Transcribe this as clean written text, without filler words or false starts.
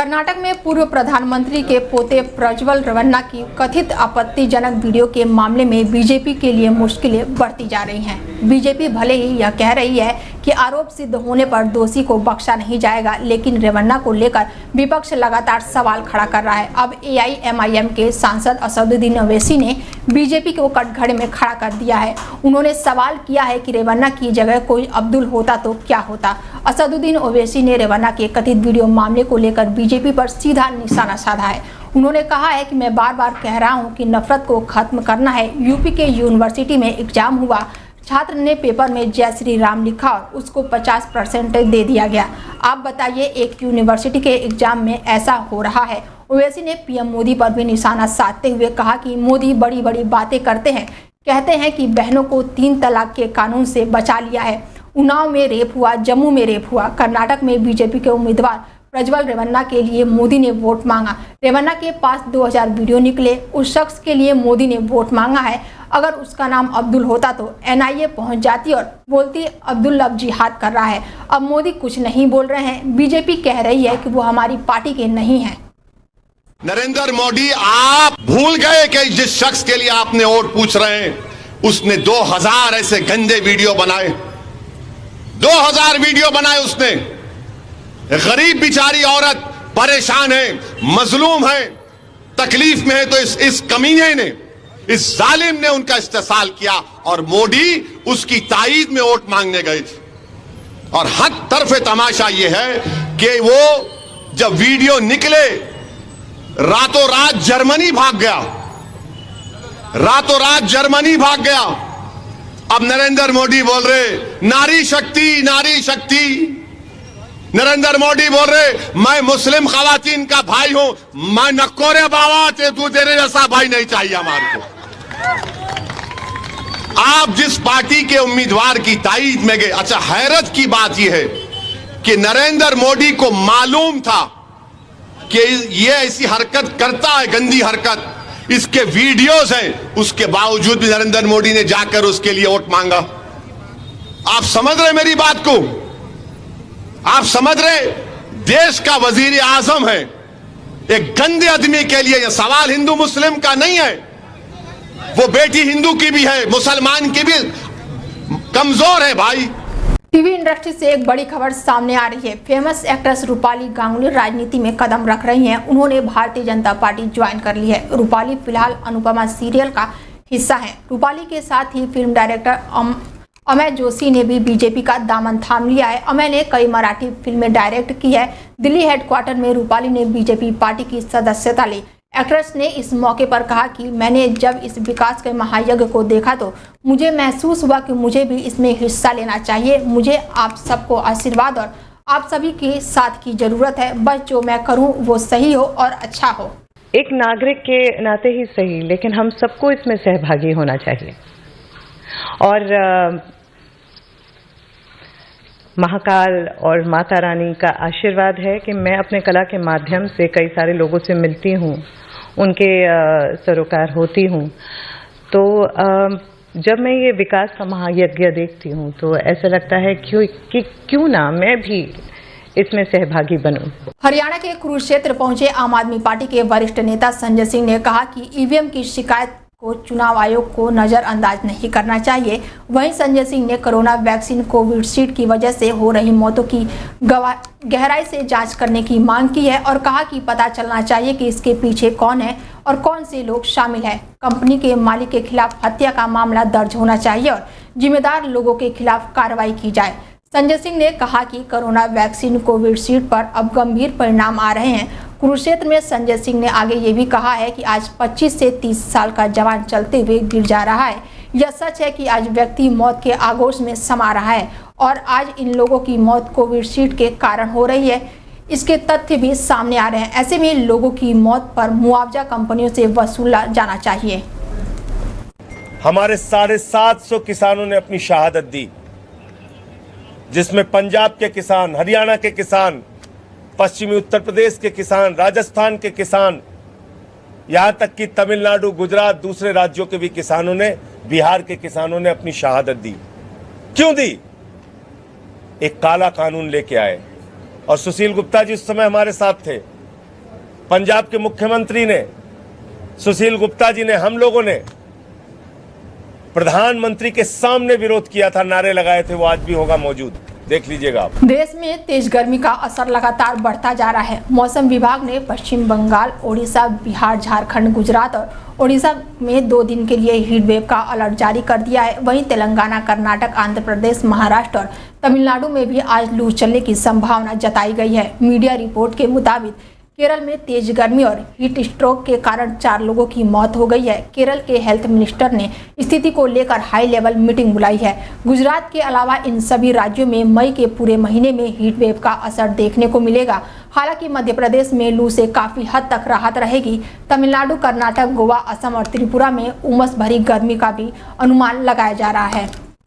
कर्नाटक में पूर्व प्रधानमंत्री के पोते प्रज्वल रेवन्ना की कथित आपत्तिजनक वीडियो के मामले में बीजेपी के लिए मुश्किलें बढ़ती जा रही हैं। बीजेपी भले ही यह कह रही है कि आरोप सिद्ध होने पर दोषी को बख्शा नहीं जाएगा, लेकिन रेवन्ना को लेकर विपक्ष लगातार सवाल खड़ा कर रहा है। अब AIMIM के सांसद असदुद्दीन ओवैसी ने बीजेपी को कटघरे में खड़ा कर दिया है। उन्होंने सवाल किया है कि रेवन्ना की जगह कोई अब्दुल होता तो क्या होता। असदुद्दीन ओवैसी ने रेवन्ना के कथित वीडियो मामले को लेकर बीजेपी पर सीधा निशाना साधा है। उन्होंने कहा है कि मैं बार बार कह रहा हूं कि नफरत को खत्म करना है। यूपी के यूनिवर्सिटी में एग्जाम हुआ, छात्र ने पेपर में जय श्री राम लिखा और उसको 50% दे दिया गया। आप बताइए, एक यूनिवर्सिटी के एग्जाम में ऐसा हो रहा है। ओवैसी ने PM मोदी पर भी निशाना साधते हुए कहा कि मोदी बड़ी बड़ी बातें करते हैं, कहते हैं कि बहनों को 3 तलाक के कानून से बचा लिया है। उन्नाव में रेप हुआ, जम्मू में रेप हुआ। कर्नाटक में बीजेपी के उम्मीदवार प्रज्वल रेवन्ना के लिए मोदी ने वोट मांगा। रेवन्ना के पास 2000 वीडियो निकले। उस शख्स के लिए मोदी ने वोट मांगा है। अगर उसका नाम अब्दुल होता तो NIA पहुंच जाती और बोलती अब्दुल अब जिहाद कर रहा है। अब मोदी कुछ नहीं बोल रहे हैं। बीजेपी कह रही है कि वो हमारी पार्टी के नहीं हैं। नरेंद्र मोदी, आप भूल गए कि जिस शख्स के लिए आपने वोट पूछ रहे हैं उसने 2000 ऐसे गंदे वीडियो बनाए। 2000 वीडियो बनाए उसने। गरीब बेचारी औरत परेशान है, मजलूम है, तकलीफ में है, तो इस कमीने ने, इस जालिम ने उनका इस्तेसाल किया और मोदी उसकी ताईद में वोट मांगने गए थे। और हद तरफे तमाशा यह है कि वो जब वीडियो निकले रातों रात जर्मनी भाग गया, रातों रात जर्मनी भाग गया। अब नरेंद्र मोदी बोल रहे नारी शक्ति, नारी शक्ति। नरेंद्र मोदी बोल रहे मैं मुस्लिम खवातीन का भाई हूं, मैं नकोरे बाबा तू तेरे जैसा भाई नहीं चाहिए हमारे को। आप जिस पार्टी के उम्मीदवार की ताईद में गए। अच्छा, हैरत की बात यह है कि नरेंद्र मोदी को मालूम था कि ये ऐसी हरकत करता है, गंदी हरकत, इसके वीडियोस हैं, उसके बावजूद भी नरेंद्र मोदी ने जाकर उसके लिए वोट मांगा। आप समझ रहे मेरी बात को? आप समझ रहे? देश का वजीर आजम है, एक गंदे आदमी के लिए यह सवाल हिंदू मुस्लिम का नहीं है। वो बेटी हिंदू की भी है, मुसलमान की भी कमजोर है भाई। टीवी इंडस्ट्री से एक बड़ी खबर सामने आ रही है। फेमस एक्ट्रेस रूपाली गांगुली राजनीति में कदम रख रही हैं। उन्होंने भारतीय जनता पार्टी ज्वाइन कर ली है। रूपाली फिलहाल अनुपमा सीरियल का हिस्सा है। रूपाली के साथ ही फिल्म डायरेक्टर अमय जोशी ने भी बीजेपी का दामन थाम लिया है। अमय ने कई मराठी फिल्में डायरेक्ट की है। दिल्ली हेडक्वार्टर में रूपाली ने बीजेपी पार्टी की सदस्यता ली। एक्ट्रेस ने इस मौके पर कहा कि मैंने जब इस विकास के महायज्ञ को देखा तो मुझे महसूस हुआ कि मुझे भी इसमें हिस्सा लेना चाहिए। मुझे आप सबको आशीर्वाद और आप सभी के साथ की जरूरत है। बस जो मैं करूं वो सही हो और अच्छा हो। एक नागरिक के नाते ही सही, लेकिन हम सबको इसमें सहभागी होना चाहिए। और महाकाल और माता रानी का आशीर्वाद है कि मैं अपने कला के माध्यम से कई सारे लोगों से मिलती हूँ, उनके सरोकार होती हूँ। तो जब मैं ये विकास का महायज्ञ देखती हूँ तो ऐसा लगता है कि क्यों ना मैं भी इसमें सहभागी बनूं। हरियाणा के कुरुक्षेत्र पहुंचे आम आदमी पार्टी के वरिष्ठ नेता संजय सिंह ने कहा कि EVM की शिकायत को चुनाव आयोग को नजरअंदाज नहीं करना चाहिए। वहीं संजय सिंह ने कोरोना वैक्सीन कोविशील्ड की वजह से हो रही मौतों की गहराई से जांच करने की मांग की है और कहा कि पता चलना चाहिए कि इसके पीछे कौन है और कौन से लोग शामिल हैं। कंपनी के मालिक के खिलाफ हत्या का मामला दर्ज होना चाहिए और जिम्मेदार लोगों के खिलाफ कार्रवाई की जाए। संजय सिंह ने कहा कि कोरोना वैक्सीन कोविशील्ड पर अब गंभीर परिणाम आ रहे हैं। कुरुक्षेत्र में संजय सिंह ने आगे ये भी कहा है कि आज 25 से 30 साल का जवान चलते हुए गिर जा रहा है। यह सच है कि आज व्यक्ति मौत के आगोश में समा रहा है और आज इन लोगों की मौत कोविशील्ड के कारण हो रही है। इसके तथ्य भी सामने आ रहे हैं। ऐसे में लोगों की मौत पर मुआवजा कंपनियों से वसूला जाना चाहिए। हमारे 750 किसानों ने अपनी शहादत दी, जिसमें पंजाब के किसान, हरियाणा के किसान, पश्चिमी उत्तर प्रदेश के किसान, राजस्थान के किसान, यहाँ तक कि तमिलनाडु, गुजरात, दूसरे राज्यों के भी किसानों ने, बिहार के किसानों ने अपनी शहादत दी। क्यों दी? एक काला कानून लेके आए। और सुशील गुप्ता जी उस समय हमारे साथ थे। पंजाब के मुख्यमंत्री ने, सुशील गुप्ता जी ने, हम लोगों ने प्रधानमंत्री के सामने विरोध किया था, नारे लगाए थे, वो आज भी होगा मौजूद, देख लीजिएगा आप। देश में तेज गर्मी का असर लगातार बढ़ता जा रहा है। मौसम विभाग ने पश्चिम बंगाल, ओडिशा, बिहार, झारखंड, गुजरात और ओडिशा में 2 दिन के लिए हीट वेव का अलर्ट जारी कर दिया है। वहीं तेलंगाना, कर्नाटक, आंध्र प्रदेश, महाराष्ट्र और तमिलनाडु में भी आज लू चलने की संभावना जताई गई है। मीडिया रिपोर्ट के मुताबिक केरल में तेज गर्मी और हीट स्ट्रोक के कारण 4 लोगों की मौत हो गई है। केरल के हेल्थ मिनिस्टर ने स्थिति को लेकर हाई लेवल मीटिंग बुलाई है। गुजरात के अलावा इन सभी राज्यों में मई के पूरे महीने में हीट वेव का असर देखने को मिलेगा। हालांकि मध्य प्रदेश में लू से काफी हद तक राहत रहेगी। तमिलनाडु, कर्नाटक, गोवा, असम और त्रिपुरा में उमस भरी गर्मी का भी अनुमान लगाया जा रहा है।